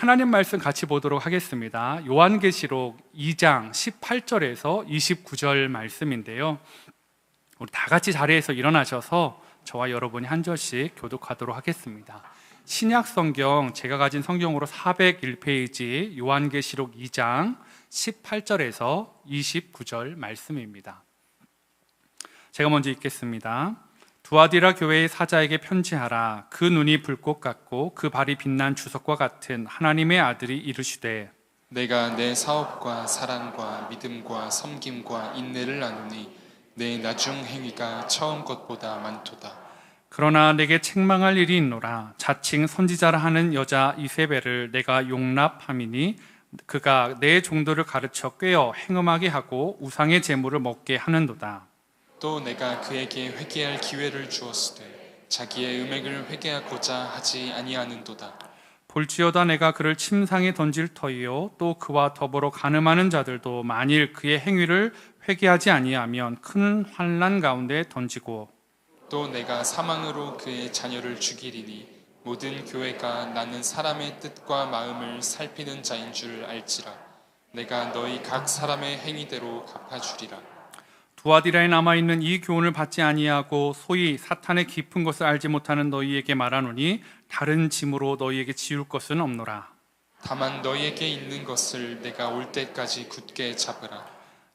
하나님 말씀 같이 보도록 하겠습니다. 요한계시록 2장 18절에서 29절 말씀인데요. 우리 다 같이 자리에서 일어나셔서 저와 여러분이 한 절씩 교독하도록 하겠습니다. 신약 성경 제가 가진 성경으로 401페이지 요한계시록 2장 18절에서 29절 말씀입니다. 제가 먼저 읽겠습니다. 두아디라 교회의 사자에게 편지하라. 그 눈이 불꽃 같고 그 발이 빛난 주석과 같은 하나님의 아들이 이르시되, 내가 내 사업과 사랑과 믿음과 섬김과 인내를 아노니 내 나중 행위가 처음 것보다 많도다. 그러나 내게 책망할 일이 있노라. 자칭 선지자라 하는 여자 이세벨을 내가 용납함이니 그가 내 종도를 가르쳐 꿰어 행음하게 하고 우상의 제물을 먹게 하는도다. 또 내가 그에게 회개할 기회를 주었으되 자기의 음행을 회개하고자 하지 아니하는도다. 볼지어다 내가 그를 침상에 던질 터이요 또 그와 더불어 간음하는 자들도 만일 그의 행위를 회개하지 아니하면 큰 환난 가운데 던지고, 또 내가 사망으로 그의 자녀를 죽이리니 모든 교회가 나는 사람의 뜻과 마음을 살피는 자인 줄 알지라. 내가 너희 각 사람의 행위대로 갚아주리라. 두아디라에 남아있는 이 교훈을 받지 아니하고 소위 사탄의 깊은 것을 알지 못하는 너희에게 말하노니 다른 짐으로 너희에게 지울 것은 없노라. 다만 너희에게 있는 것을 내가 올 때까지 굳게 잡으라.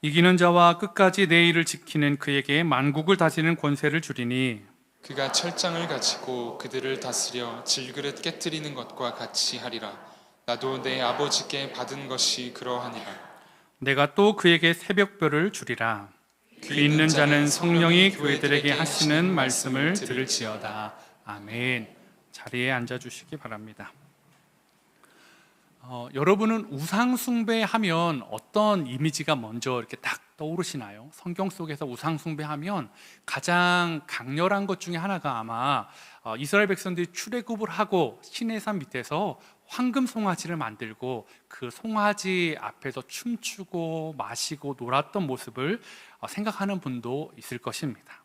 이기는 자와 끝까지 내 일을 지키는 그에게 만국을 다스리는 권세를 주리니 그가 철장을 가지고 그들을 다스려 질그릇 깨뜨리는 것과 같이 하리라. 나도 내 아버지께 받은 것이 그러하니라. 내가 또 그에게 새벽별을 주리라. 귀 있는 자는 성령이 교회들에게 하시는 말씀을 들을지어다. 아멘. 자리에 앉아주시기 바랍니다. 여러분은 우상 숭배하면 어떤 이미지가 먼저 이렇게 딱 떠오르시나요? 성경 속에서 우상 숭배하면 가장 강렬한 것 중에 하나가 아마 이스라엘 백성들이 출애굽을 하고 시내산 밑에서 황금 송아지를 만들고 그 송아지 앞에서 춤추고 마시고 놀았던 모습을 생각하는 분도 있을 것입니다.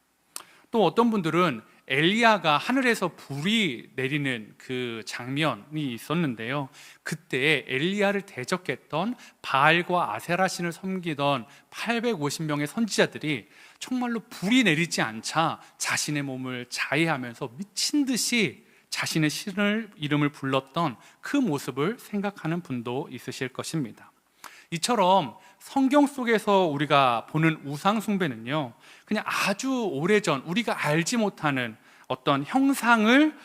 또 어떤 분들은 엘리야가 하늘에서 불이 내리는 그 장면이 있었는데요, 그때 엘리야를 대적했던 바알과 아세라 신을 섬기던 850명의 선지자들이 정말로 불이 내리지 않자 자신의 몸을 자해하면서 미친 듯이 자신의 신을 이름을 불렀던 그 모습을 생각하는 분도 있으실 것입니다. 이처럼 성경 속에서 우리가 보는 우상 숭배는요, 그냥 아주 오래전 우리가 알지 못하는 어떤 형상을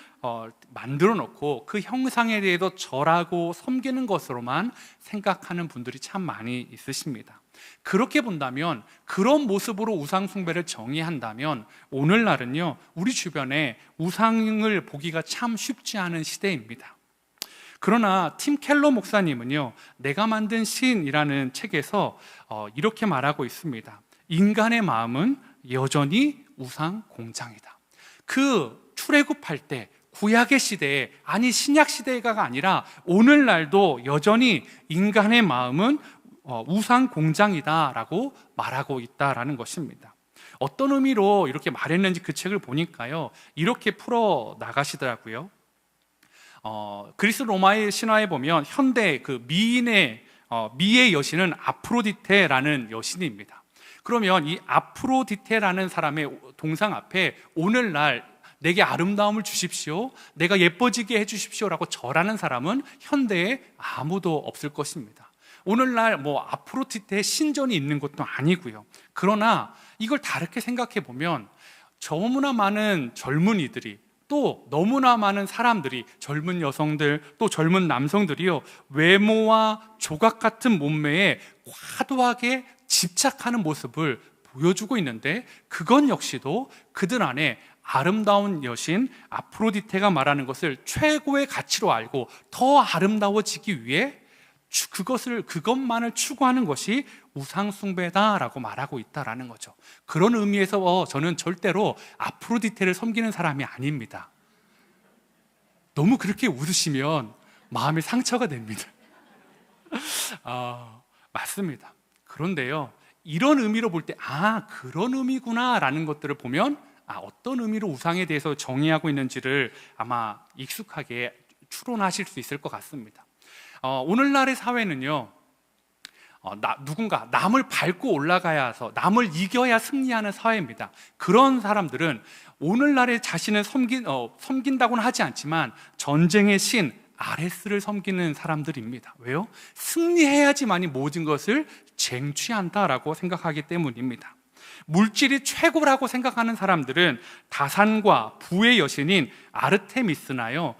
만들어 놓고 그 형상에 대해서 절하고 섬기는 것으로만 생각하는 분들이 참 많이 있으십니다. 그렇게 본다면, 그런 모습으로 우상 숭배를 정의한다면 오늘날은요, 우리 주변에 우상을 보기가 참 쉽지 않은 시대입니다. 그러나 팀 켈러 목사님은요, 내가 만든 신이라는 책에서 이렇게 말하고 있습니다. 인간의 마음은 여전히 우상 공장이다. 그 출애굽할 때 구약의 시대에, 아니 신약 시대가 아니라 오늘날도 여전히 인간의 마음은 우상 공장이다라고 말하고 있다라는 것입니다. 어떤 의미로 이렇게 말했는지 그 책을 보니까요, 이렇게 풀어 나가시더라고요. 그리스 로마의 신화에 보면 현대 그 미의 여신은 아프로디테라는 여신입니다. 그러면 이 아프로디테라는 사람의 동상 앞에 오늘날 내게 아름다움을 주십시오, 내가 예뻐지게 해주십시오 라고 절하는 사람은 현대에 아무도 없을 것입니다. 오늘날 아프로디테의 신전이 있는 것도 아니고요. 그러나 이걸 다르게 생각해 보면 너무나 많은 젊은이들이, 또 너무나 많은 사람들이, 젊은 여성들 또 젊은 남성들이요, 외모와 조각 같은 몸매에 과도하게 집착하는 모습을 보여주고 있는데, 그건 역시도 그들 안에 아름다운 여신 아프로디테가 말하는 것을 최고의 가치로 알고 더 아름다워지기 위해 그것만을 추구하는 것이 우상숭배다라고 말하고 있다라는 거죠. 그런 의미에서 저는 절대로 아프로디테를 섬기는 사람이 아닙니다. 너무 그렇게 웃으시면 마음이 상처가 됩니다. 맞습니다. 그런데요, 이런 의미로 볼 때 그런 의미구나 라는 것들을 보면 어떤 의미로 우상에 대해서 정의하고 있는지를 아마 익숙하게 추론하실 수 있을 것 같습니다. 오늘날의 사회는요, 누군가 남을 밟고 올라가야 해서 남을 이겨야 승리하는 사회입니다. 그런 사람들은 오늘날의 자신을 섬긴다고는 하지 않지만 전쟁의 신 아레스를 섬기는 사람들입니다. 왜요? 승리해야지만이 모든 것을 쟁취한다라고 생각하기 때문입니다. 물질이 최고라고 생각하는 사람들은 다산과 부의 여신인 아르테미스나요,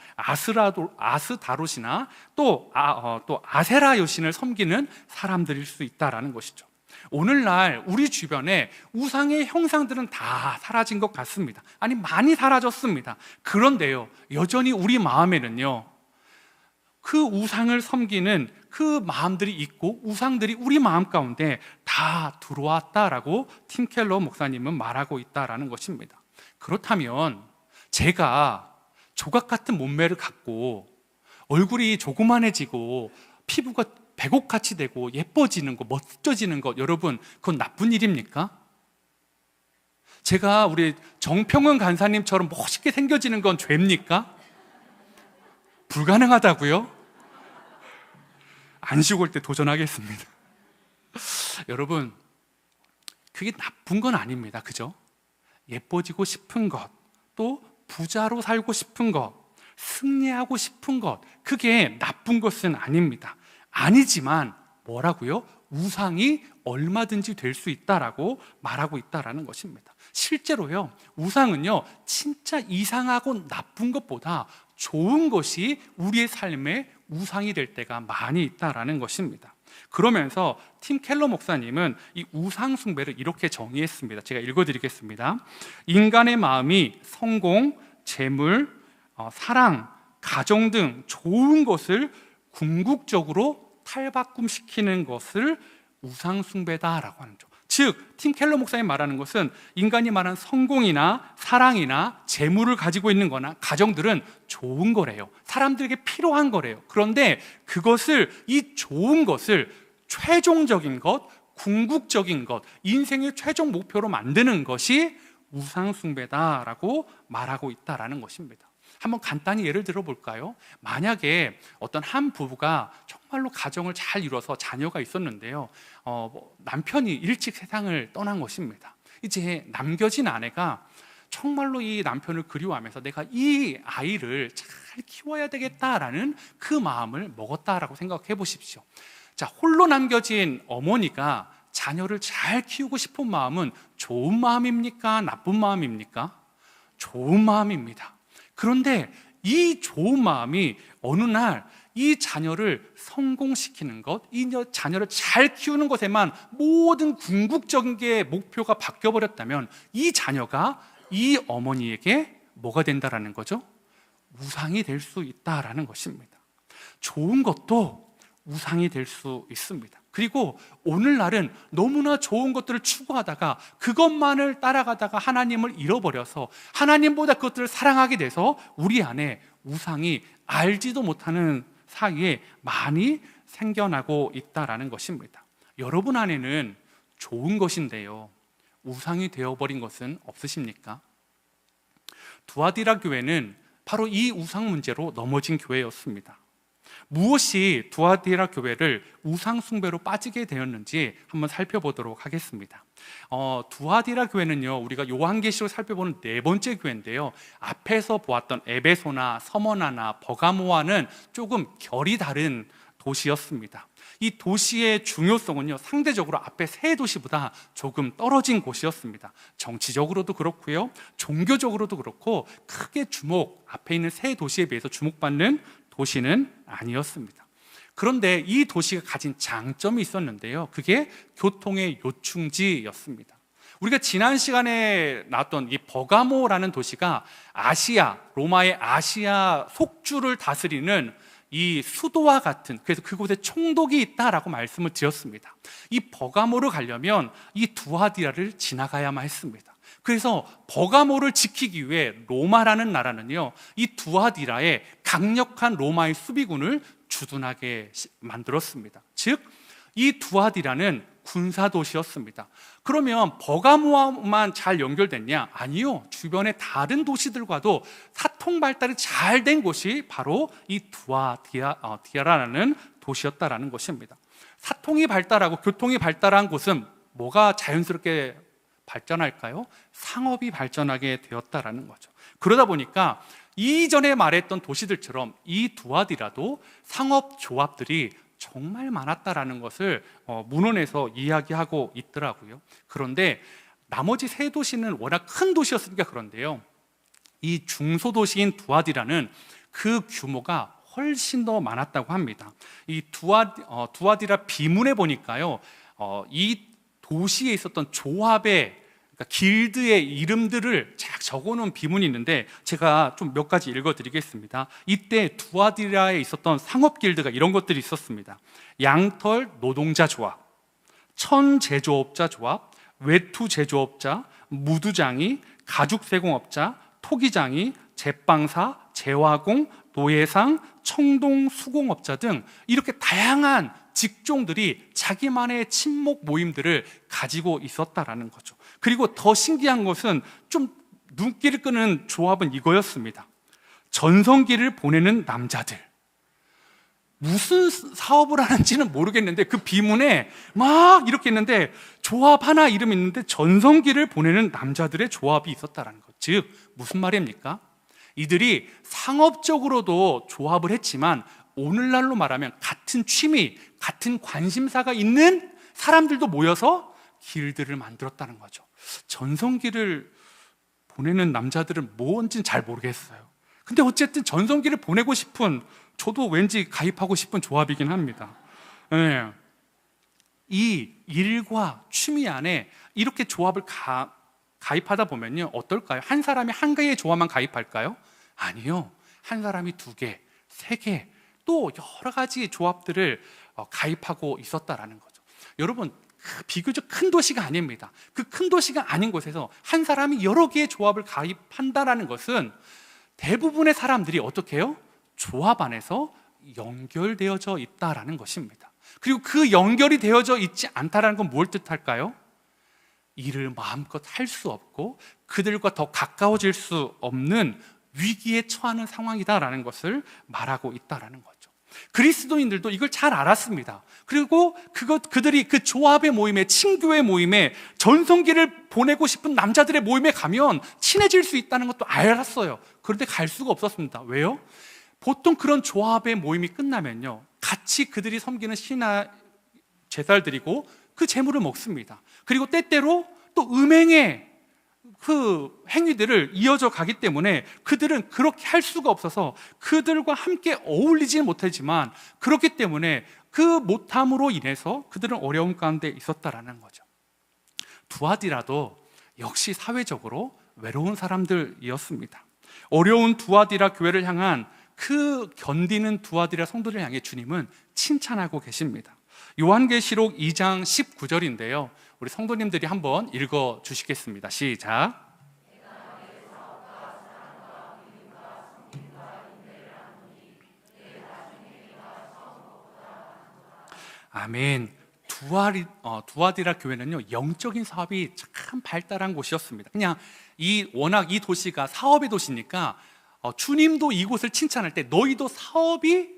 아스다롯이나 또 아세라 여신을 섬기는 사람들일 수 있다라는 것이죠. 오늘날 우리 주변에 우상의 형상들은 다 사라진 것 같습니다. 아니, 많이 사라졌습니다. 그런데요, 여전히 우리 마음에는요, 그 우상을 섬기는 그 마음들이 있고 우상들이 우리 마음 가운데 다 들어왔다라고 팀 켈러 목사님은 말하고 있다라는 것입니다. 그렇다면 제가 조각 같은 몸매를 갖고 얼굴이 조그만해지고 피부가 백옥같이 되고 예뻐지는 것, 멋져지는 것, 여러분, 그건 나쁜 일입니까? 제가 우리 정평은 간사님처럼 멋있게 생겨지는 건 죄입니까? 불가능하다고요? 안식 올 때 도전하겠습니다. 여러분, 그게 나쁜 건 아닙니다. 그죠? 예뻐지고 싶은 것, 또 부자로 살고 싶은 것, 승리하고 싶은 것, 그게 나쁜 것은 아닙니다. 아니지만 뭐라고요? 우상이 얼마든지 될 수 있다라고 말하고 있다라는 것입니다. 실제로요, 우상은요, 진짜 이상하고 나쁜 것보다 좋은 것이 우리의 삶에 우상이 될 때가 많이 있다라는 것입니다. 그러면서 팀 켈러 목사님은 이 우상 숭배를 이렇게 정의했습니다. 제가 읽어드리겠습니다. 인간의 마음이 성공, 재물, 사랑, 가정 등 좋은 것을 궁극적으로 탈바꿈시키는 것을 우상 숭배다라고 하는 거죠. 즉, 팀 켈러 목사님 말하는 것은 인간이 말하는 성공이나 사랑이나 재물을 가지고 있는 거나 가정들은 좋은 거래요. 사람들에게 필요한 거래요. 그런데 그것을, 이 좋은 것을 최종적인 것, 궁극적인 것, 인생의 최종 목표로 만드는 것이 우상 숭배다라고 말하고 있다라는 것입니다. 한번 간단히 예를 들어 볼까요? 만약에 어떤 한 부부가 정말로 가정을 잘 이뤄서 자녀가 있었는데요, 남편이 일찍 세상을 떠난 것입니다. 이제 남겨진 아내가 정말로 이 남편을 그리워하면서 내가 이 아이를 잘 키워야 되겠다라는 그 마음을 먹었다라고 생각해 보십시오. 자, 홀로 남겨진 어머니가 자녀를 잘 키우고 싶은 마음은 좋은 마음입니까? 나쁜 마음입니까? 좋은 마음입니다. 그런데 이 좋은 마음이 어느 날 이 자녀를 성공시키는 것, 이 자녀를 잘 키우는 것에만 모든 궁극적인 게 목표가 바뀌어버렸다면 이 자녀가 이 어머니에게 뭐가 된다라는 거죠? 우상이 될 수 있다라는 것입니다. 좋은 것도 우상이 될 수 있습니다. 그리고 오늘날은 너무나 좋은 것들을 추구하다가 그것만을 따라가다가 하나님을 잃어버려서 하나님보다 그것들을 사랑하게 돼서 우리 안에 우상이 알지도 못하는 사이에 많이 생겨나고 있다라는 것입니다. 여러분 안에는 좋은 것인데요, 우상이 되어버린 것은 없으십니까? 두아디라 교회는 바로 이 우상 문제로 넘어진 교회였습니다. 무엇이 두아디라 교회를 우상 숭배로 빠지게 되었는지 한번 살펴보도록 하겠습니다. 두아디라 교회는요, 우리가 요한계시록 살펴보는 네 번째 교회인데요, 앞에서 보았던 에베소나 서머나나 버가모와는 조금 결이 다른 도시였습니다. 이 도시의 중요성은요, 상대적으로 앞에 세 도시보다 조금 떨어진 곳이었습니다. 정치적으로도 그렇고요, 종교적으로도 그렇고 크게 앞에 있는 세 도시에 비해서 주목받는 도시는 아니었습니다. 그런데 이 도시가 가진 장점이 있었는데요, 그게 교통의 요충지였습니다. 우리가 지난 시간에 나왔던 이 버가모라는 도시가 로마의 아시아 속주를 다스리는 이 수도와 같은, 그래서 그곳에 총독이 있다라고 말씀을 드렸습니다. 이 버가모를 가려면 이 두아디라를 지나가야만 했습니다. 그래서 버가모를 지키기 위해 로마라는 나라는요, 이 두아디라에 강력한 로마의 수비군을 주둔하게 만들었습니다. 즉, 이 두아디라는 군사도시였습니다. 그러면 버가모만 잘 연결됐냐? 아니요. 주변의 다른 도시들과도 사통 발달이 잘 된 곳이 바로 이 두아디라라는 도시였다라는 것입니다. 사통이 발달하고 교통이 발달한 곳은 뭐가 자연스럽게 발전할까요? 상업이 발전하게 되었다라는 거죠. 그러다 보니까 이전에 말했던 도시들처럼 이 두아디라도 상업조합들이 정말 많았다라는 것을 문헌에서 이야기하고 있더라고요. 그런데 나머지 세 도시는 워낙 큰 도시였으니까 그런데요, 이 중소도시인 두아디라는 그 규모가 훨씬 더 많았다고 합니다. 이 두아디라 비문에 보니까요, 이 도시에 있었던 조합의, 그러니까 길드의 이름들을 쫙 적어놓은 비문이 있는데 제가 좀 몇 가지 읽어드리겠습니다. 이때 두아디라에 있었던 상업 길드가 이런 것들이 있었습니다. 양털 노동자 조합, 천 제조업자 조합, 외투 제조업자, 무두장이, 가죽 세공업자, 토기장이, 제빵사, 제화공, 노예상, 청동 수공업자 등 이렇게 다양한 직종들이 자기만의 친목 모임들을 가지고 있었다라는 거죠. 그리고 더 신기한 것은 좀 눈길을 끄는 조합은 이거였습니다. 전성기를 보내는 남자들. 무슨 사업을 하는지는 모르겠는데 그 비문에 막 이렇게 있는데 조합 하나 이름이 있는데 전성기를 보내는 남자들의 조합이 있었다라는 것. 즉 무슨 말입니까? 이들이 상업적으로도 조합을 했지만 오늘날로 말하면 같은 취미, 같은 관심사가 있는 사람들도 모여서 길드를 만들었다는 거죠. 전성기를 보내는 남자들은 뭔지는 잘 모르겠어요. 근데 어쨌든 전성기를 보내고 싶은, 저도 왠지 가입하고 싶은 조합이긴 합니다. 네. 이 일과 취미 안에 이렇게 조합을 가입하다 보면요, 어떨까요? 한 사람이 한 개의 조합만 가입할까요? 아니요. 한 사람이 2개, 3개, 또 여러 가지 조합들을 가입하고 있었다라는 거죠. 여러분, 비교적 큰 도시가 아닙니다. 그 큰 도시가 아닌 곳에서 한 사람이 여러 개의 조합을 가입한다라는 것은 대부분의 사람들이 어떻게 해요? 조합 안에서 연결되어져 있다라는 것입니다. 그리고 그 연결이 되어져 있지 않다라는 건 뭘 뜻할까요? 일을 마음껏 할 수 없고 그들과 더 가까워질 수 없는 위기에 처하는 상황이다라는 것을 말하고 있다라는 거죠. 그리스도인들도 이걸 잘 알았습니다. 그리고 그들이 그 조합의 모임에, 친교의 모임에, 전성기를 보내고 싶은 남자들의 모임에 가면 친해질 수 있다는 것도 알았어요. 그런데 갈 수가 없었습니다. 왜요? 보통 그런 조합의 모임이 끝나면요, 같이 그들이 섬기는 신하 제사를 드리고 그 제물을 먹습니다. 그리고 때때로 또 음행의 그 행위들을 이어져 가기 때문에 그들은 그렇게 할 수가 없어서 그들과 함께 어울리지는 못하지만, 그렇기 때문에 그 못함으로 인해서 그들은 어려움 가운데 있었다라는 거죠. 두아디라도 역시 사회적으로 외로운 사람들이었습니다. 어려운 두아디라 교회를 향한 그 견디는 두아디라 성도를 향해 주님은 칭찬하고 계십니다. 요한계시록 2장 19절인데요. 우리 성도님들이 한번 읽어 주시겠습니다. 시작. 아멘. 두아디라 교회는요, 영적인 사업이 참 발달한 곳이었습니다. 그냥 워낙 이 도시가 사업의 도시니까 주님도 이곳을 칭찬할 때 너희도 사업이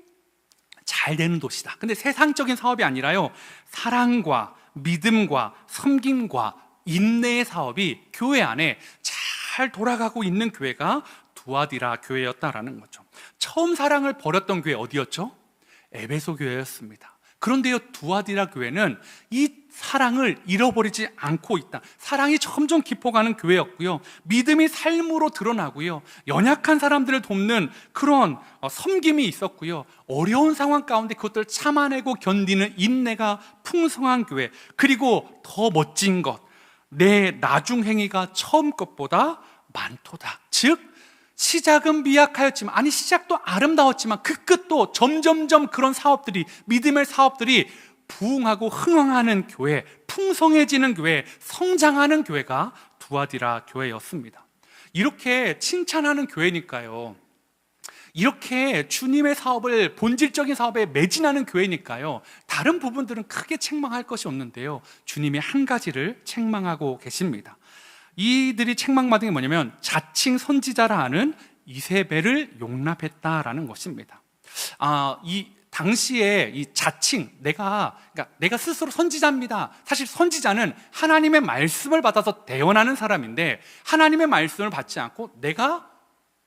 잘 되는 도시다. 근데 세상적인 사업이 아니라요, 사랑과 믿음과 섬김과 인내의 사업이 교회 안에 잘 돌아가고 있는 교회가 두아디라 교회였다라는 거죠. 처음 사랑을 버렸던 교회 어디였죠? 에베소 교회였습니다. 그런데요, 두아디라 교회는 이 사랑을 잃어버리지 않고 있다. 사랑이 점점 깊어가는 교회였고요, 믿음이 삶으로 드러나고요, 연약한 사람들을 돕는 그런 섬김이 있었고요, 어려운 상황 가운데 그것들을 참아내고 견디는 인내가 풍성한 교회. 그리고 더 멋진 것, 내 나중 행위가 처음 것보다 많도다. 즉 시작은 미약하였지만, 아니 시작도 아름다웠지만 그 끝도 점점점 그런 사업들이, 믿음의 사업들이 부흥하고 흥황하는 교회, 풍성해지는 교회, 성장하는 교회가 두아디라 교회였습니다. 이렇게 칭찬하는 교회니까요, 이렇게 주님의 사업을, 본질적인 사업에 매진하는 교회니까요, 다른 부분들은 크게 책망할 것이 없는데요, 주님이 한 가지를 책망하고 계십니다. 이들이 책망받은 게 뭐냐면 자칭 선지자라 하는 이세벨을 용납했다라는 것입니다. 당시에 이 자칭, 그러니까 내가 스스로 선지자입니다. 사실 선지자는 하나님의 말씀을 받아서 대언하는 사람인데, 하나님의 말씀을 받지 않고 내가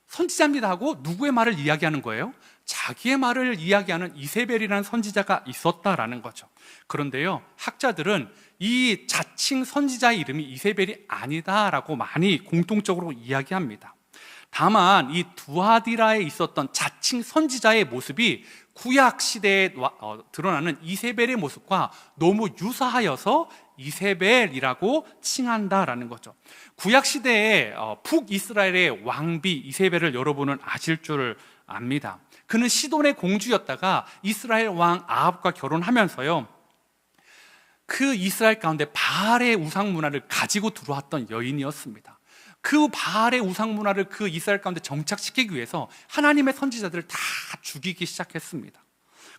선지자입니다 하고 누구의 말을 이야기하는 거예요? 자기의 말을 이야기하는 이세벨이라는 선지자가 있었다라는 거죠. 그런데요, 학자들은 이 자칭 선지자의 이름이 이세벨이 아니다라고 많이 공통적으로 이야기합니다. 다만 이 두아디라에 있었던 자칭 선지자의 모습이 구약 시대에 드러나는 이세벨의 모습과 너무 유사하여서 이세벨이라고 칭한다라는 거죠. 구약 시대에 북이스라엘의 왕비 이세벨을 여러분은 아실 줄 압니다. 그는 시돈의 공주였다가 이스라엘 왕 아합과 결혼하면서요, 그 이스라엘 가운데 바알의 우상 문화를 가지고 들어왔던 여인이었습니다. 그 바알의 우상 문화를 그 이스라엘 가운데 정착시키기 위해서 하나님의 선지자들을 다 죽이기 시작했습니다.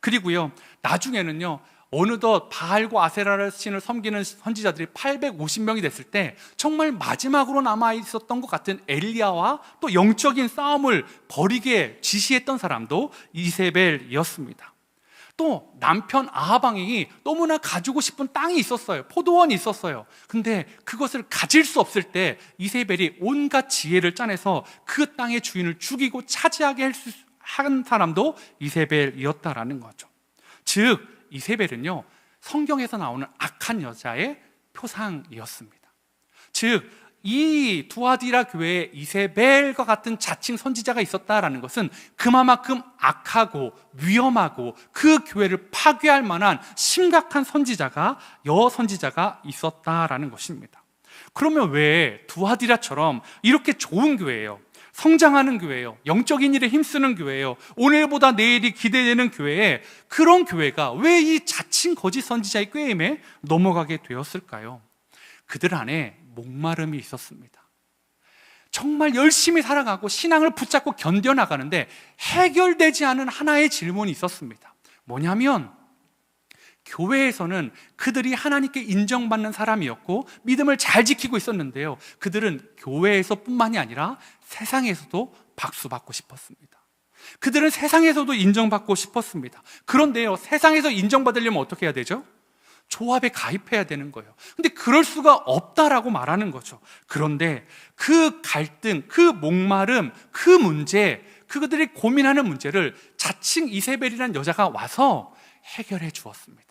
그리고요, 나중에는요, 어느덧 바알과 아세라 신을 섬기는 선지자들이 850명이 됐을 때 정말 마지막으로 남아 있었던 것 같은 엘리야와 또 영적인 싸움을 벌이게 지시했던 사람도 이세벨이었습니다. 또 남편 아합 왕이 너무나 가지고 싶은 땅이 있었어요. 포도원이 있었어요. 근데 그것을 가질 수 없을 때 이세벨이 온갖 지혜를 짜내서 그 땅의 주인을 죽이고 차지하게 한 사람도 이세벨이었다라는 거죠. 즉 이세벨은요, 성경에서 나오는 악한 여자의 표상이었습니다. 즉 이 두아디라 교회에 이세벨과 같은 자칭 선지자가 있었다라는 것은 그만큼 악하고 위험하고 그 교회를 파괴할 만한 심각한 여선지자가 있었다라는 것입니다. 그러면 왜 두아디라처럼 이렇게 좋은 교회예요, 성장하는 교회예요, 영적인 일에 힘쓰는 교회예요, 오늘보다 내일이 기대되는 교회에, 그런 교회가 왜 이 자칭 거짓 선지자의 꾀임에 넘어가게 되었을까요? 그들 안에 목마름이 있었습니다. 정말 열심히 살아가고 신앙을 붙잡고 견뎌나가는데 해결되지 않은 하나의 질문이 있었습니다. 뭐냐면, 교회에서는 그들이 하나님께 인정받는 사람이었고 믿음을 잘 지키고 있었는데요, 그들은 교회에서 뿐만이 아니라 세상에서도 박수받고 싶었습니다. 그들은 세상에서도 인정받고 싶었습니다. 그런데요, 세상에서 인정받으려면 어떻게 해야 되죠? 조합에 가입해야 되는 거예요. 근데 그럴 수가 없다라고 말하는 거죠. 그런데 그 갈등, 그 목마름, 그 문제, 그들이 고민하는 문제를 자칭 이세벨이라는 여자가 와서 해결해 주었습니다.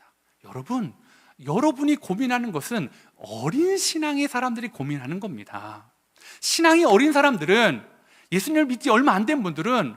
여러분이 고민하는 것은 어린 신앙의 사람들이 고민하는 겁니다. 신앙이 어린 사람들은, 예수님을 믿지 얼마 안 된 분들은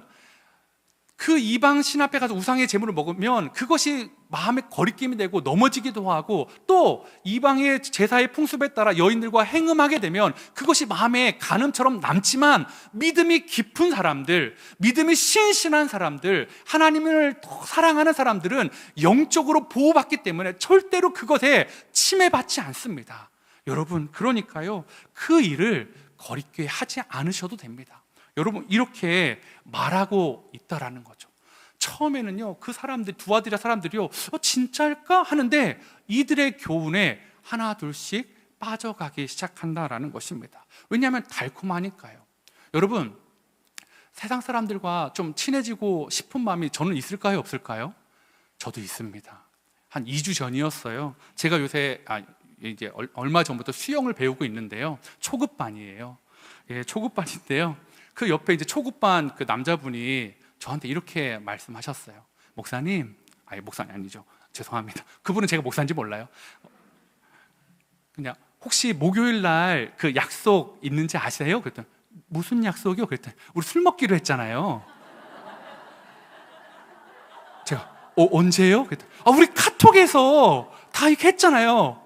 그 이방 신 앞에 가서 우상의 제물을 먹으면 그것이 마음에 거리낌이 되고 넘어지기도 하고, 또 이방의 제사의 풍습에 따라 여인들과 행음하게 되면 그것이 마음에 간음처럼 남지만, 믿음이 깊은 사람들, 믿음이 신실한 사람들, 하나님을 더 사랑하는 사람들은 영적으로 보호받기 때문에 절대로 그것에 침해받지 않습니다. 여러분, 그러니까요, 그 일을 거리끼 하지 않으셔도 됩니다. 여러분, 이렇게 말하고 있다라는 거죠. 처음에는요, 그 사람들, 두아디라 사람들이요, 진짜일까 하는데 이들의 교훈에 하나 둘씩 빠져가기 시작한다라는 것입니다. 왜냐하면 달콤하니까요. 여러분, 세상 사람들과 좀 친해지고 싶은 마음이 저는 있을까요, 없을까요? 저도 있습니다. 한 2주 전이었어요. 제가 요새 이제 얼마 전부터 수영을 배우고 있는데요, 초급반이에요. 예, 초급반인데요, 그 옆에 이제 초급반 그 남자분이 저한테 이렇게 말씀하셨어요. 목사님, 목사님 아니죠, 죄송합니다. 그분은 제가 목사인지 몰라요. 그냥 혹시 목요일 날 그 약속 있는지 아세요? 그랬더니 무슨 약속이요? 그랬더니 우리 술 먹기로 했잖아요. 제가 언제요? 그랬더니 우리 카톡에서 다 이렇게 했잖아요.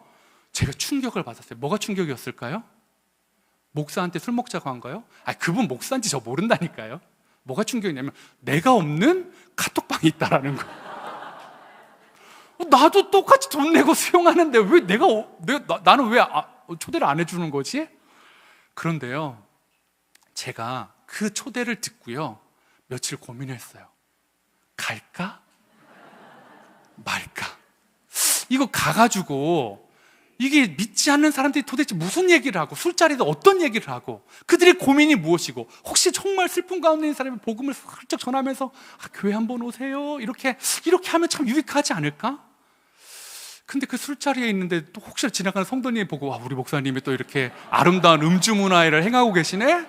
제가 충격을 받았어요. 뭐가 충격이었을까요? 목사한테 술 먹자고 한 거요? 그분 목사인지 저 모른다니까요. 뭐가 충격이냐면 내가 없는 카톡방이 있다라는 거. 나도 똑같이 돈 내고 수용하는데 왜 나는 왜 초대를 안 해주는 거지? 그런데요, 제가 그 초대를 듣고요, 며칠 고민했어요. 갈까? 말까? 이거 가가지고 이게 믿지 않는 사람들이 도대체 무슨 얘기를 하고 술자리에서 어떤 얘기를 하고 그들의 고민이 무엇이고 혹시 정말 슬픔 가운데 있는 사람이 복음을 슬쩍 전하면서 교회 한번 오세요 이렇게 하면 참 유익하지 않을까? 근데 그 술자리에 있는데 또 혹시 지나가는 성도님이 보고 우리 목사님이 또 이렇게 아름다운 음주 문화를 행하고 계시네?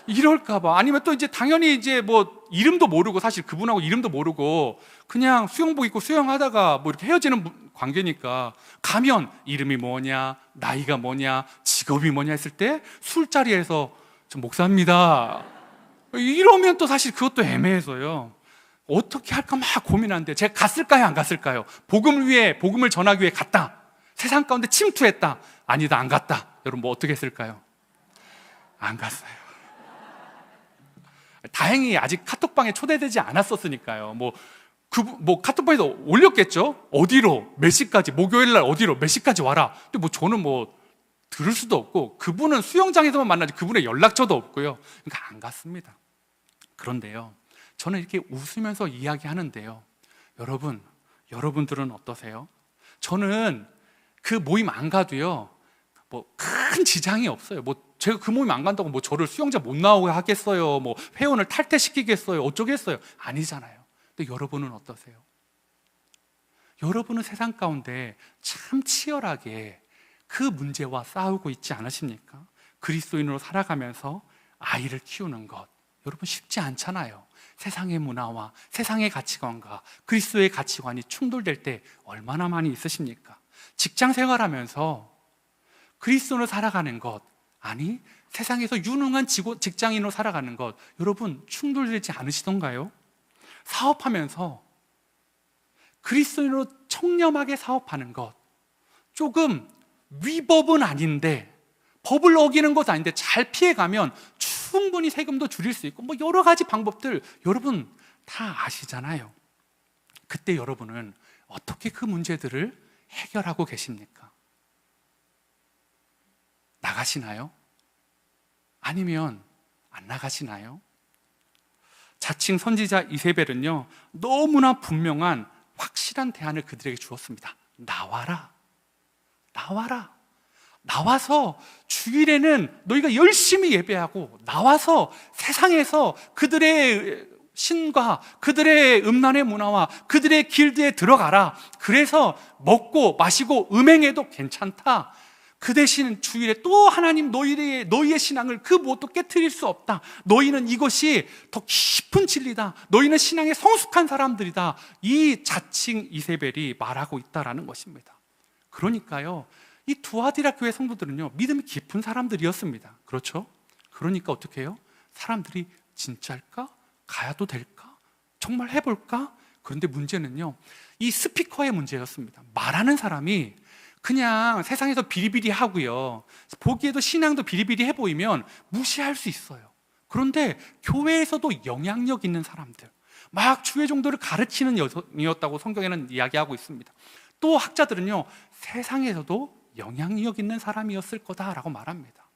이럴까봐. 아니면 또 이제 당연히 이제 뭐 이름도 모르고 사실 그분하고 이름도 모르고 그냥 수영복 입고 수영하다가 뭐 이렇게 헤어지는 관계니까 가면 이름이 뭐냐, 나이가 뭐냐, 직업이 뭐냐 했을 때 술자리에서 저 목사입니다. 이러면 또 사실 그것도 애매해서요. 어떻게 할까 막 고민하는데 제가 갔을까요? 안 갔을까요? 복음을 위해, 복음을 전하기 위해 갔다. 세상 가운데 침투했다. 아니다, 안 갔다. 여러분 뭐 어떻게 했을까요? 안 갔어요. 다행히 아직 카톡방에 초대되지 않았었으니까요. 뭐 카톡방에서 올렸겠죠? 어디로, 몇 시까지, 목요일 날 어디로, 몇 시까지 와라. 근데 뭐 저는 뭐 들을 수도 없고 그분은 수영장에서만 만나지 그분의 연락처도 없고요. 그러니까 안 갔습니다. 그런데요. 저는 이렇게 웃으면서 이야기하는데요. 여러분들은 어떠세요? 저는 그 모임 안 가도요. 뭐 큰 지장이 없어요. 뭐 제가 그 모임 안 간다고 뭐 저를 수영장 못 나오게 하겠어요? 뭐 회원을 탈퇴시키겠어요? 어쩌겠어요? 아니잖아요. 근데 여러분은 어떠세요? 여러분은 세상 가운데 참 치열하게 그 문제와 싸우고 있지 않으십니까? 그리스도인으로 살아가면서 아이를 키우는 것 여러분 쉽지 않잖아요. 세상의 문화와 세상의 가치관과 그리스도의 가치관이 충돌될 때 얼마나 많이 있으십니까? 직장 생활하면서 그리스도인으로 살아가는 것, 아니 세상에서 유능한 직장인으로 살아가는 것 여러분 충돌되지 않으시던가요? 사업하면서 그리스도인으로 청렴하게 사업하는 것 조금 위법은 아닌데 법을 어기는 것 아닌데 잘 피해가면 충분히 세금도 줄일 수 있고 뭐 여러 가지 방법들 여러분 다 아시잖아요. 그때 여러분은 어떻게 그 문제들을 해결하고 계십니까? 나가시나요? 아니면 안 나가시나요? 자칭 선지자 이세벨은요 너무나 분명한 확실한 대안을 그들에게 주었습니다. 나와라. 나와서 주일에는 너희가 열심히 예배하고 나와서 세상에서 그들의 신과 그들의 음란의 문화와 그들의 길드에 들어가라. 그래서 먹고 마시고 음행해도 괜찮다. 그 대신 주일에 또 하나님 너희의 신앙을 그 무엇도 깨트릴 수 없다. 너희는 이것이 더 깊은 진리다. 너희는 신앙에 성숙한 사람들이다. 이 자칭 이세벨이 말하고 있다라는 것입니다. 그러니까요 이 두아디라 교회 성도들은요 믿음이 깊은 사람들이었습니다. 그렇죠? 그러니까 어떻게 해요? 사람들이 진짜일까? 가야도 될까? 정말 해볼까? 그런데 문제는요 이 스피커의 문제였습니다. 말하는 사람이 그냥 세상에서 비리비리 하고요 보기에도 신앙도 비리비리해 보이면 무시할 수 있어요. 그런데 교회에서도 영향력 있는 사람들 막 주의 정도를 가르치는 여성이었다고 성경에는 이야기하고 있습니다. 또 학자들은요 세상에서도 영향력 있는 사람이었을 거다라고 말합니다.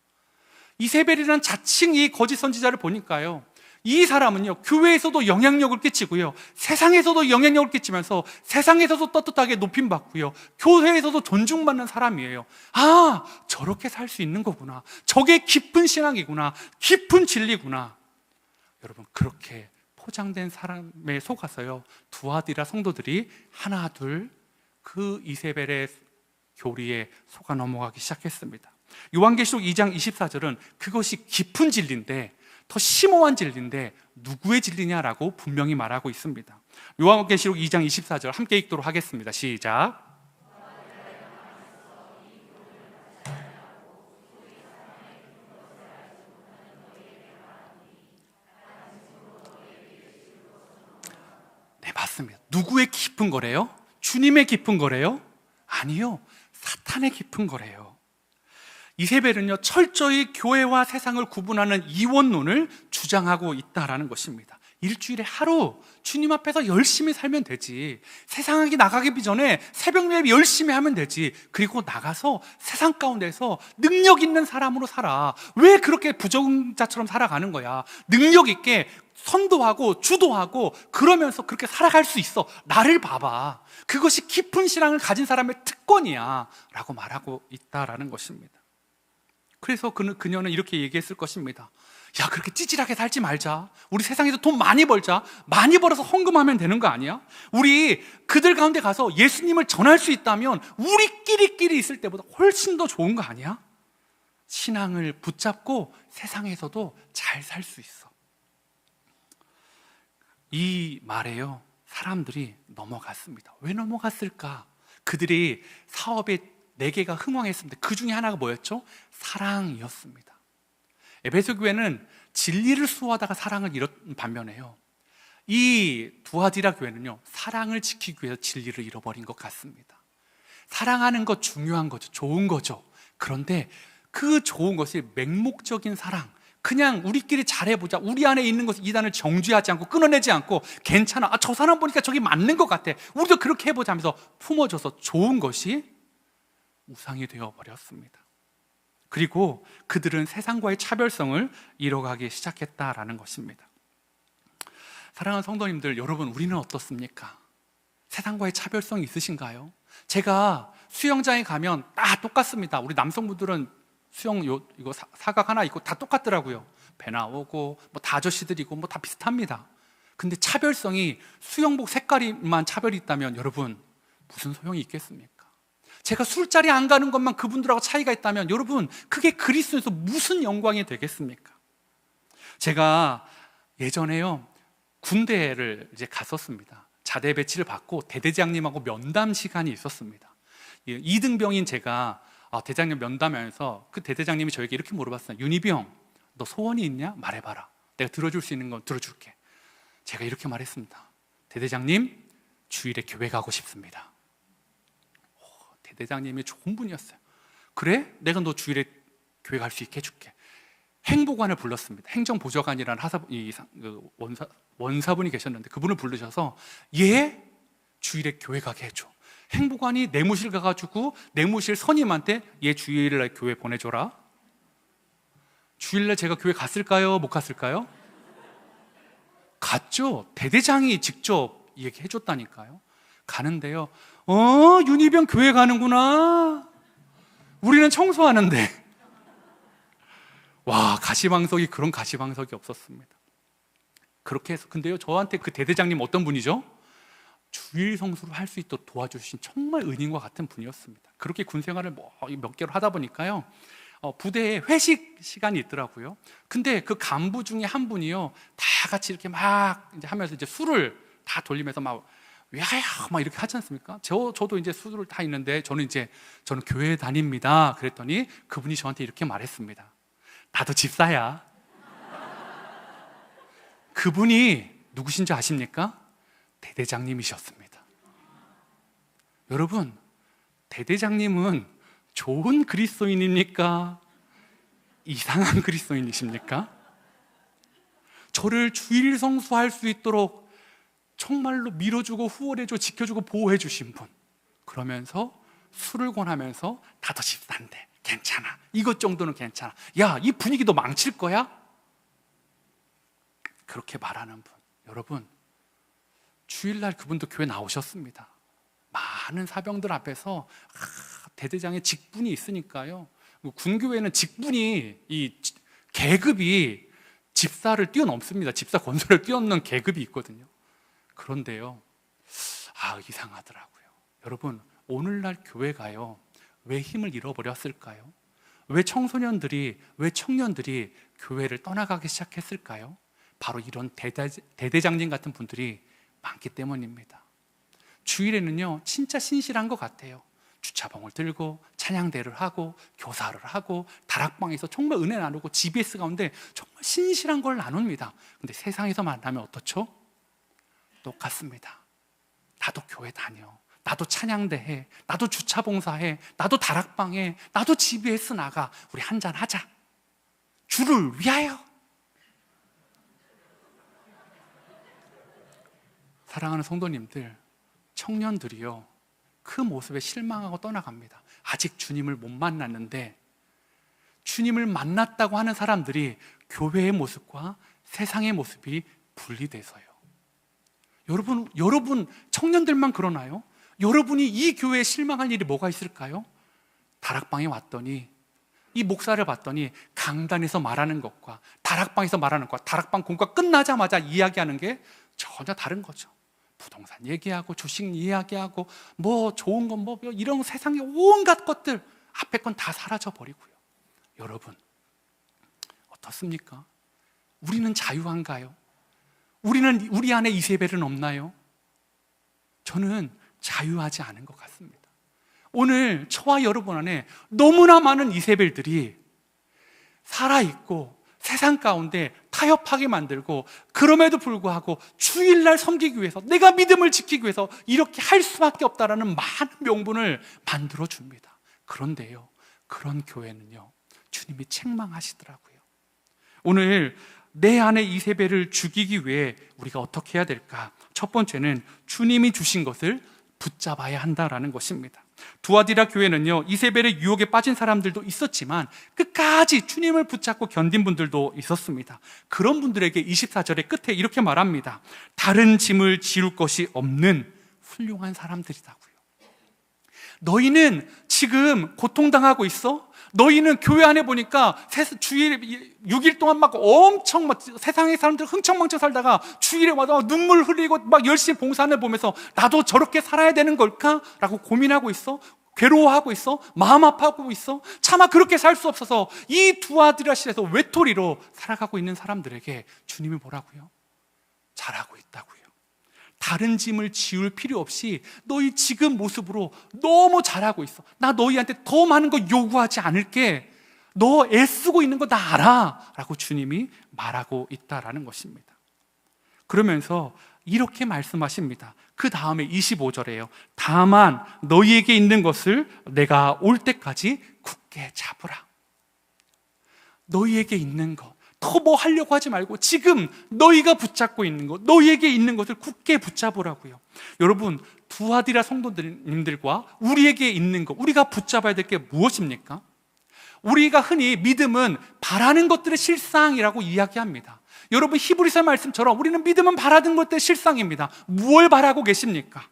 이세벨이라는 자칭 이 거짓 선지자를 보니까요 이 사람은요 교회에서도 영향력을 끼치고요 세상에서도 영향력을 끼치면서 세상에서도 떳떳하게 높임받고요 교회에서도 존중받는 사람이에요. 아 저렇게 살 수 있는 거구나. 저게 깊은 신앙이구나. 깊은 진리구나. 여러분 그렇게 포장된 사람에 속아서요 두아디라 성도들이 하나 둘 그 이세벨의 교리에 속아 넘어가기 시작했습니다. 요한계시록 2장 24절은 그것이 깊은 진리인데 더 심오한 진리인데 누구의 진리냐라고 분명히 말하고 있습니다. 요한계시록 2장 24절 함께 읽도록 하겠습니다. 시작. 네, 맞습니다. 누구의 깊은 거래요? 주님의 깊은 거래요? 아니요. 사탄의 깊은 거래요. 이세벨은요 철저히 교회와 세상을 구분하는 이원론을 주장하고 있다라는 것입니다. 일주일에 하루 주님 앞에서 열심히 살면 되지. 세상에 나가기 전에 새벽 예배 열심히 하면 되지. 그리고 나가서 세상 가운데서 능력 있는 사람으로 살아. 왜 그렇게 부정자처럼 살아가는 거야? 능력 있게 선도하고 주도하고 그러면서 그렇게 살아갈 수 있어. 나를 봐봐. 그것이 깊은 신앙을 가진 사람의 특권이야 라고 말하고 있다라는 것입니다. 그래서 그녀는 이렇게 얘기했을 것입니다. 야, 그렇게 찌질하게 살지 말자. 우리 세상에서 돈 많이 벌자. 많이 벌어서 헌금하면 되는 거 아니야? 우리 그들 가운데 가서 예수님을 전할 수 있다면 우리끼리 있을 때보다 훨씬 더 좋은 거 아니야? 신앙을 붙잡고 세상에서도 잘 살 수 있어. 이 말에요, 사람들이 넘어갔습니다. 왜 넘어갔을까? 그들이 사업에 4개가 흥왕했습니다. 그 중에 하나가 뭐였죠? 사랑이었습니다. 에베소 교회는 진리를 수호하다가 사랑을 잃은 반면에요, 이 두아디라 교회는요, 사랑을 지키기 위해서 진리를 잃어버린 것 같습니다. 사랑하는 것 중요한 거죠. 좋은 거죠. 그런데 그 좋은 것이 맹목적인 사랑, 그냥 우리끼리 잘해보자, 우리 안에 있는 것을 이단을 정죄하지 않고 끊어내지 않고 괜찮아, 저 사람 보니까 저기 맞는 것 같아, 우리도 그렇게 해보자 하면서 품어줘서 좋은 것이 우상이 되어버렸습니다. 그리고 그들은 세상과의 차별성을 잃어가기 시작했다라는 것입니다. 사랑하는 성도님들, 여러분, 우리는 어떻습니까? 세상과의 차별성이 있으신가요? 제가 수영장에 가면 다 똑같습니다. 우리 남성분들은 수영 이거 사각 하나 있고 다 똑같더라고요. 배 나오고 뭐 다 아저씨들이고 뭐 다 비슷합니다. 근데 차별성이, 수영복 색깔이만 차별이 있다면 여러분 무슨 소용이 있겠습니까? 제가 술자리 안 가는 것만 그분들하고 차이가 있다면 여러분 그게 그리스도에서 무슨 영광이 되겠습니까? 제가 예전에요, 군대를 이제 갔었습니다. 자대 배치를 받고 대대장님하고 면담 시간이 있었습니다. 2등병인 제가 대장님 면담하면서 그 대대장님이 저에게 이렇게 물어봤어요. 윤희비 형, 너 소원이 있냐? 말해봐라. 내가 들어줄 수 있는 건 들어줄게. 제가 이렇게 말했습니다. 대대장님, 주일에 교회 가고 싶습니다. 대대장님이 좋은 분이었어요. 그래? 내가 너 주일에 교회 갈 수 있게 해줄게. 행보관을 불렀습니다. 행정보좌관이라는 원사분이 계셨는데 그분을 부르셔서 예? 주일에 교회 가게 해줘. 행보관이 내무실 가가지고 내무실 선임한테 얘 주일날 교회 보내줘라. 주일날 제가 교회 갔을까요? 못 갔을까요? 갔죠. 대대장이 직접 얘기해줬다니까요. 가는데요, 윤희병 교회 가는구나. 우리는 청소하는데. 와, 가시방석이 그런 가시방석이 없었습니다. 그렇게 해서, 근데요, 저한테 그 대대장님 어떤 분이죠? 주일 성수를 할 수 있도록 도와주신 정말 은인과 같은 분이었습니다. 그렇게 군 생활을 몇 개로 하다 보니까요, 부대에 회식 시간이 있더라고요. 근데 그 간부 중에 한 분이요, 다 같이 이렇게 막 이제 하면서 이제 술을 다 돌리면서 막 이렇게 하지 않습니까? 저도 이제 술을 다 있는데 저는 교회 다닙니다. 그랬더니 그분이 저한테 이렇게 말했습니다. 나도 집사야. 그분이 누구신지 아십니까? 대대장님이셨습니다. 여러분, 대대장님은 좋은 그리스도인입니까? 이상한 그리스도인이십니까? 저를 주일 성수할 수 있도록 정말로 밀어주고 후원해주고 지켜주고 보호해주신 분, 그러면서 술을 권하면서 나도 집사인데 괜찮아, 이것 정도는 괜찮아, 야, 이 분위기 너 망칠 거야? 그렇게 말하는 분, 여러분, 주일날 그분도 교회 나오셨습니다. 많은 사병들 앞에서 대대장의 직분이 있으니까요, 군교회는 직분이, 이 계급이 집사를 뛰어넘습니다. 집사 권소를 뛰어넘는 계급이 있거든요. 그런데요, 이상하더라고요. 여러분, 오늘날 교회가요, 왜 힘을 잃어버렸을까요? 왜 청년들이 교회를 떠나가기 시작했을까요? 바로 이런 대대장님 같은 분들이 많기 때문입니다. 주일에는요, 진짜 신실한 것 같아요. 주차봉을 들고 찬양대를 하고 교사를 하고 다락방에서 정말 은혜 나누고 GBS 가운데 정말 신실한 걸 나눕니다. 근데 세상에서 만나면 어떻죠? 똑같습니다. 나도 교회 다녀, 나도 찬양대 해, 나도 주차봉사해, 나도 다락방해, 나도 GBS 나가, 우리 한잔 하자, 주를 위하여. 사랑하는 성도님들, 청년들이요, 그 모습에 실망하고 떠나갑니다. 아직 주님을 못 만났는데, 주님을 만났다고 하는 사람들이 교회의 모습과 세상의 모습이 분리돼서요. 여러분 청년들만 그러나요? 여러분이 이 교회에 실망할 일이 뭐가 있을까요? 다락방에 왔더니 이 목사를 봤더니 강단에서 말하는 것과 다락방에서 말하는 것과 다락방 공과 끝나자마자 이야기하는 게 전혀 다른 거죠. 부동산 얘기하고 주식 이야기하고 뭐 좋은 건 뭐 이런 세상의 온갖 것들 앞에 건 다 사라져 버리고요. 여러분 어떻습니까? 우리는 자유한가요? 우리 안에 이세벨은 없나요? 저는 자유하지 않은 것 같습니다. 오늘 저와 여러분 안에 너무나 많은 이세벨들이 살아있고 세상 가운데 타협하게 만들고, 그럼에도 불구하고 주일날 섬기기 위해서, 내가 믿음을 지키기 위해서 이렇게 할 수밖에 없다라는 많은 명분을 만들어 줍니다. 그런데요, 그런 교회는요, 주님이 책망하시더라고요. 오늘 내 안에 이세벨을 죽이기 위해 우리가 어떻게 해야 될까? 첫 번째는 주님이 주신 것을 붙잡아야 한다라는 것입니다. 두아디라 교회는요, 이세벨의 유혹에 빠진 사람들도 있었지만 끝까지 주님을 붙잡고 견딘 분들도 있었습니다. 그런 분들에게 24절의 끝에 이렇게 말합니다. 다른 짐을 지울 것이 없는 훌륭한 사람들이라고요. 너희는 지금 고통당하고 있어? 너희는 교회 안에 보니까 주일 6일 동안 막 엄청 막 세상의 사람들 흥청망청 살다가 주일에 와서 눈물 흘리고 막 열심히 봉사하는 보면서 나도 저렇게 살아야 되는 걸까? 라고 고민하고 있어? 괴로워하고 있어? 마음 아파하고 있어? 차마 그렇게 살 수 없어서 이 두아디라실에서 외톨이로 살아가고 있는 사람들에게 주님이 뭐라고요? 잘하고 있다고요. 다른 짐을 지울 필요 없이 너희 지금 모습으로 너무 잘하고 있어. 나 너희한테 더 많은 거 요구하지 않을게. 너 애쓰고 있는 거 나 알아 라고 주님이 말하고 있다라는 것입니다. 그러면서 이렇게 말씀하십니다. 그 다음에 25절에요. 다만 너희에게 있는 것을 내가 올 때까지 굳게 잡으라. 너희에게 있는 것, 더 뭐 하려고 하지 말고 지금 너희가 붙잡고 있는 것, 너희에게 있는 것을 굳게 붙잡으라고요. 여러분, 두아디라 성도님들과 우리에게 있는 것, 우리가 붙잡아야 될 게 무엇입니까? 우리가 흔히 믿음은 바라는 것들의 실상이라고 이야기합니다. 여러분, 히브리서 말씀처럼 우리는 믿음은 바라는 것들의 실상입니다. 무엇을 바라고 계십니까?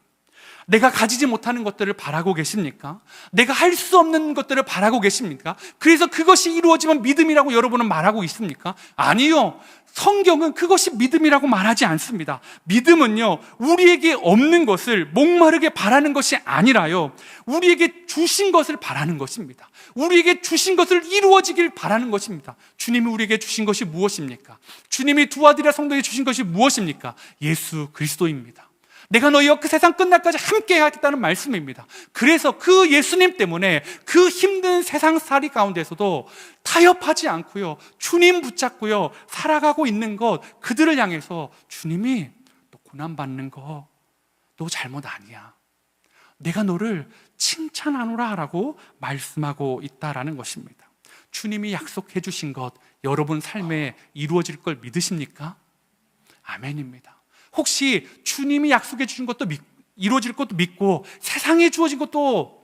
내가 가지지 못하는 것들을 바라고 계십니까? 내가 할 수 없는 것들을 바라고 계십니까? 그래서 그것이 이루어지면 믿음이라고 여러분은 말하고 있습니까? 아니요. 성경은 그것이 믿음이라고 말하지 않습니다. 믿음은요, 우리에게 없는 것을 목마르게 바라는 것이 아니라요, 우리에게 주신 것을 바라는 것입니다. 우리에게 주신 것을 이루어지길 바라는 것입니다. 주님이 우리에게 주신 것이 무엇입니까? 주님이 두아디라 성도에게 주신 것이 무엇입니까? 예수 그리스도입니다. 내가 너희와 그 세상 끝날까지 함께 하겠다는 말씀입니다. 그래서 그 예수님 때문에 그 힘든 세상살이 가운데서도 타협하지 않고요, 주님 붙잡고요 살아가고 있는 것, 그들을 향해서 주님이 너 고난받는 거 너 잘못 아니야, 내가 너를 칭찬하노라 라고 말씀하고 있다라는 것입니다. 주님이 약속해 주신 것 여러분 삶에 이루어질 걸 믿으십니까? 아멘입니다. 혹시 주님이 약속해 주신 것도 이루어질 것도 믿고 세상에 주어진 것도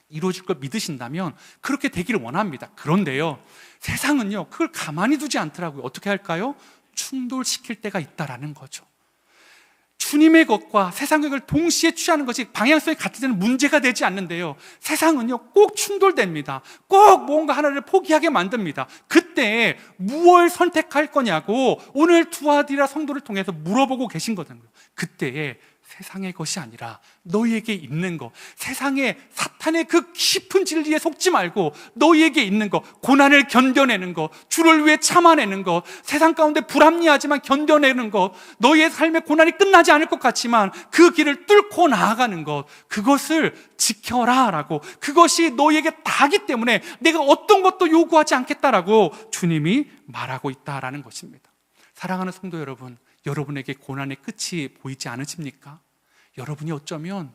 이루어질 걸 믿으신다면 그렇게 되기를 원합니다. 그런데요, 세상은요 그걸 가만히 두지 않더라고요. 어떻게 할까요? 충돌시킬 때가 있다라는 거죠. 주님의 것과 세상의 것을 동시에 취하는 것이 방향성이 같을 때는 문제가 되지 않는데요, 세상은요 꼭 충돌됩니다. 꼭 뭔가 하나를 포기하게 만듭니다. 그때 무엇을 선택할 거냐고 오늘 두아디라 성도를 통해서 물어보고 계신 거거든요. 그때에 세상의 것이 아니라 너희에게 있는 것, 세상의 사탄의 그 깊은 진리에 속지 말고 너희에게 있는 것, 고난을 견뎌내는 것, 주를 위해 참아내는 것, 세상 가운데 불합리하지만 견뎌내는 것, 너희의 삶의 고난이 끝나지 않을 것 같지만 그 길을 뚫고 나아가는 것, 그것을 지켜라 라고, 그것이 너희에게 다기 때문에 내가 어떤 것도 요구하지 않겠다라고 주님이 말하고 있다라는 것입니다. 사랑하는 성도 여러분, 여러분에게 고난의 끝이 보이지 않으십니까? 여러분이 어쩌면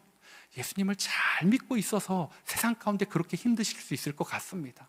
예수님을 잘 믿고 있어서 세상 가운데 그렇게 힘드실 수 있을 것 같습니다.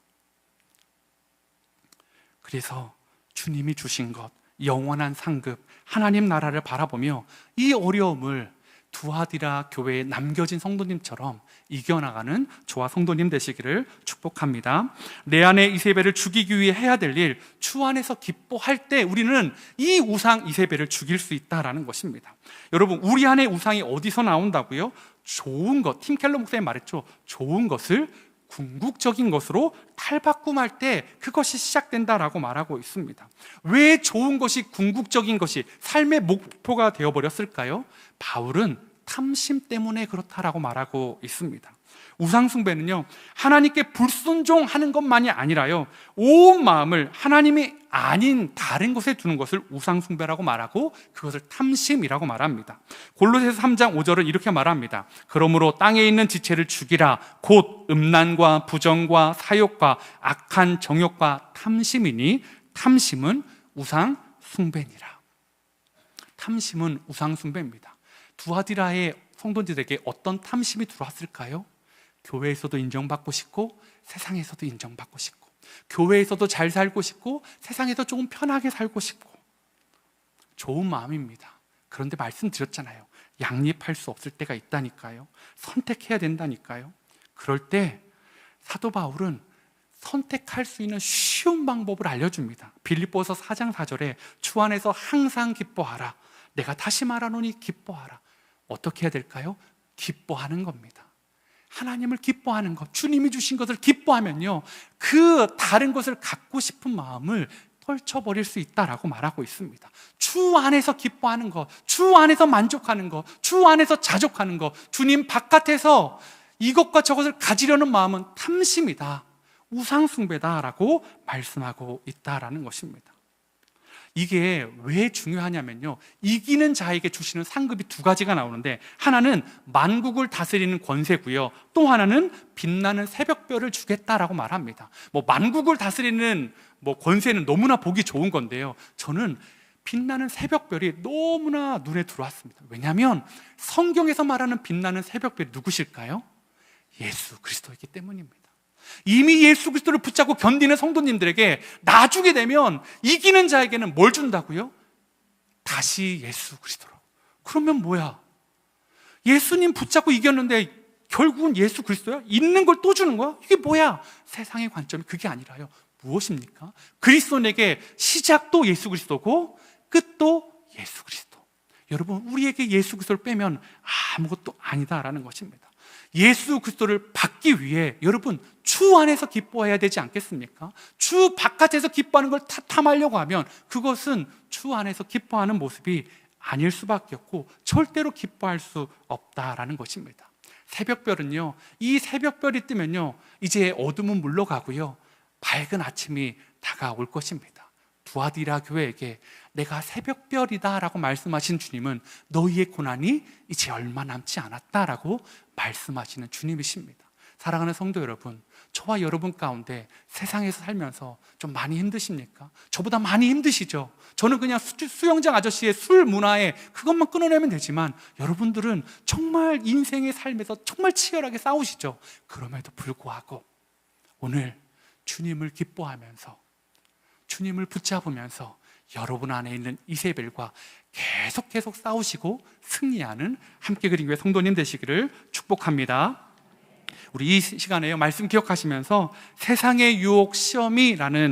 그래서 주님이 주신 것, 영원한 상급, 하나님 나라를 바라보며 이 어려움을 두아디라 교회에 남겨진 성도님처럼 이겨나가는 저와 성도님 되시기를 축복합니다. 내 안에 이세벨을 죽이기 위해 해야 될 일, 주 안에서 기뻐할 때 우리는 이 우상 이세벨을 죽일 수 있다라는 것입니다. 여러분, 우리 안에 우상이 어디서 나온다고요? 좋은 것, 팀 켈러 목사님 말했죠. 좋은 것을 궁극적인 것으로 탈바꿈할 때 그것이 시작된다라고 말하고 있습니다. 왜 좋은 것이 궁극적인 것이 삶의 목표가 되어버렸을까요? 바울은 탐심 때문에 그렇다라고 말하고 있습니다. 우상숭배는요, 하나님께 불순종하는 것만이 아니라요, 온 마음을 하나님이 아닌 다른 것에 두는 것을 우상숭배라고 말하고 그것을 탐심이라고 말합니다. 골로새서 3장 5절은 이렇게 말합니다. 그러므로 땅에 있는 지체를 죽이라. 곧 음란과 부정과 사욕과 악한 정욕과 탐심이니 탐심은 우상숭배니라. 탐심은 우상숭배입니다. 두아디라의 성도들에게 어떤 탐심이 들어왔을까요? 교회에서도 인정받고 싶고 세상에서도 인정받고 싶고, 교회에서도 잘 살고 싶고 세상에서 조금 편하게 살고 싶고, 좋은 마음입니다. 그런데 말씀드렸잖아요. 양립할 수 없을 때가 있다니까요. 선택해야 된다니까요. 그럴 때 사도 바울은 선택할 수 있는 쉬운 방법을 알려줍니다. 빌립보서 4장 4절에 주 안에서 항상 기뻐하라. 내가 다시 말하노니 기뻐하라. 어떻게 해야 될까요? 기뻐하는 겁니다. 하나님을 기뻐하는 것, 주님이 주신 것을 기뻐하면요, 그 다른 것을 갖고 싶은 마음을 떨쳐버릴 수 있다라고 말하고 있습니다. 주 안에서 기뻐하는 것, 주 안에서 만족하는 것, 주 안에서 자족하는 것, 주님 바깥에서 이것과 저것을 가지려는 마음은 탐심이다, 우상숭배다라고 말씀하고 있다라는 것입니다. 이게 왜 중요하냐면요, 이기는 자에게 주시는 상급이 두 가지가 나오는데, 하나는 만국을 다스리는 권세고요, 또 하나는 빛나는 새벽별을 주겠다라고 말합니다. 만국을 다스리는 권세는 너무나 보기 좋은 건데요, 저는 빛나는 새벽별이 너무나 눈에 들어왔습니다. 왜냐하면 성경에서 말하는 빛나는 새벽별이 누구실까요? 예수 그리스도이기 때문입니다. 이미 예수 그리스도를 붙잡고 견디는 성도님들에게 나중에 되면 이기는 자에게는 뭘 준다고요? 다시 예수 그리스도로. 그러면 뭐야? 예수님 붙잡고 이겼는데 결국은 예수 그리스도야? 있는 걸 또 주는 거야? 이게 뭐야? 세상의 관점이 그게 아니라요, 무엇입니까? 그리스도에게 시작도 예수 그리스도고 끝도 예수 그리스도. 여러분, 우리에게 예수 그리스도를 빼면 아무것도 아니다라는 것입니다. 예수 그리스도를 받기 위해 여러분 주 안에서 기뻐해야 되지 않겠습니까? 주 바깥에서 기뻐하는 걸 탐하려고 하면 그것은 주 안에서 기뻐하는 모습이 아닐 수밖에 없고 절대로 기뻐할 수 없다라는 것입니다. 새벽별은요, 이 새벽별이 뜨면요, 이제 어둠은 물러가고요, 밝은 아침이 다가올 것입니다. 두아디라 교회에게 내가 새벽별이다 라고 말씀하신 주님은 너희의 고난이 이제 얼마 남지 않았다라고 말씀하시는 주님이십니다. 사랑하는 성도 여러분, 저와 여러분 가운데 세상에서 살면서 좀 많이 힘드십니까? 저보다 많이 힘드시죠? 저는 그냥 수영장 아저씨의 술 문화에 그것만 끊어내면 되지만 여러분들은 정말 인생의 삶에서 정말 치열하게 싸우시죠? 그럼에도 불구하고 오늘 주님을 기뻐하면서, 주님을 붙잡으면서 여러분 안에 있는 이세벨과 계속 싸우시고 승리하는 함께 그린 교회 성도님 되시기를 축복합니다. 우리 이 시간에요, 말씀 기억하시면서 세상의 유혹 시험이라는